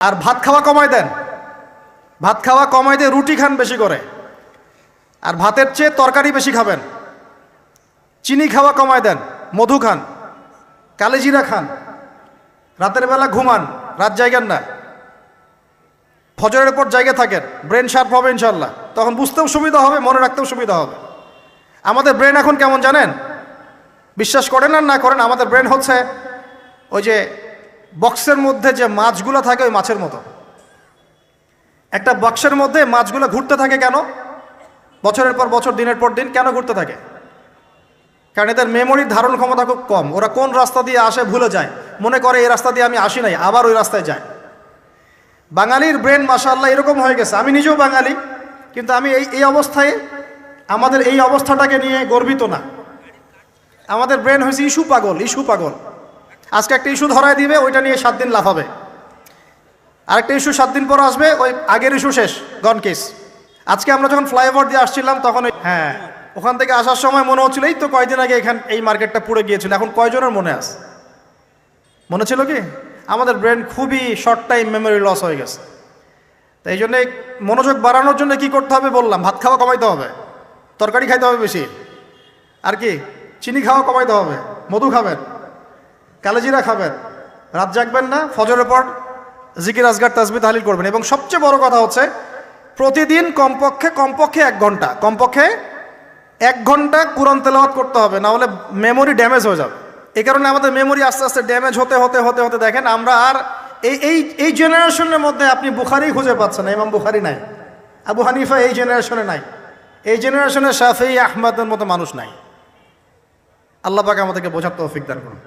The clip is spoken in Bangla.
আর ভাত খাওয়া কমায় দেন, ভাত খাওয়া কমায় দিয়ে রুটি খান বেশি করে, আর ভাতের চেয়ে তরকারি বেশি খাবেন। চিনি খাওয়া কমায় দেন, মধু খান, কালেজিরা খান, রাতের বেলা ঘুমান, রাত জায়গান না, ফজরের পর জায়গা থাকেন, ব্রেন শার্প হবে ইনশাল্লাহ, তখন বুঝতেও সুবিধা হবে, মনে রাখতেও সুবিধা হবে। আমাদের ব্রেন এখন কেমন জানেন? বিশ্বাস করেন আর না করেন, আমাদের ব্রেন হচ্ছে ওই যে বক্সের মধ্যে যে মাছগুলো থাকে ওই মাছের মতো। একটা বক্সের মধ্যে মাছগুলো ঘুরতে থাকে কেন? বছরের পর বছর, দিনের পর দিন কেন ঘুরতে থাকে? কারণ এদের মেমোরির ধারণ ক্ষমতা খুব কম। ওরা কোন রাস্তা দিয়ে আসে ভুলে যায়, মনে করে এই রাস্তা দিয়ে আমি আসি নাই, আবার ওই রাস্তায় যায়। বাঙালির ব্রেন মাশাআল্লাহ এরকম হয়ে গেছে। আমি নিজেও বাঙালি, কিন্তু আমি এই অবস্থায়, আমাদের এই অবস্থাটাকে নিয়ে গর্বিত না। আমাদের ব্রেন হয়েছে ইস্যু পাগল, ইস্যু পাগল। আজকে একটা ইস্যু ধরায় দিবে, ওইটা নিয়ে 7 দিন লাফাবে। আরেকটা ইস্যু 7 দিন পর আসবে, ওই আগের ইস্যু শেষ, গন কেস। আজকে আমরা যখন ফ্লাইওভার দিয়ে আসছিলাম তখন ওখান থেকে আসার সময় মনে হচ্ছিল এই তো কয়দিন আগে এই মার্কেটটা পুড়ে গিয়েছিল। এখন কয়জনের মনে আছে? মনে ছিল কি? আমাদের ব্রেন খুবই শর্ট টাইম মেমোরি লস হয়ে গেছে। তাই এই জন্যে মনোযোগ বাড়ানোর জন্য কি করতে হবে বললাম, ভাত খাওয়া কমাইতে হবে, তরকারি খাইতে হবে বেশি, আর কি চিনি খাওয়া কমাইতে হবে, মধু খাবেন, কালেজিরা খাবেন, রাত জাগবেন না, ফজরের পর জিকির আজগার তাসবিহ তাহলিল করবেন। এবং সবচেয়ে বড় কথা হচ্ছে প্রতিদিন কমপক্ষে 1 ঘন্টা, কমপক্ষে 1 ঘন্টা কুরআন তেলাওয়াত করতে হবে, না হলে মেমোরি ড্যামেজ হয়ে যাবে। এই কারণে আমাদের মেমোরি আস্তে আস্তে ড্যামেজ হতে হতে হতে হতে দেখেন আমরা আর এই জেনারেশনের মধ্যে আপনি বুখারি খুঁজে পাচ্ছেন না, ইমাম বুখারি নাই, আবু হানিফা এই জেনারেশনে নাই, এই জেনারেশনে শাফিঈ আহমদের মতো মানুষ নাই। আল্লাহ পাক আমাদেরকে বোঝার তৌফিক দান করুন।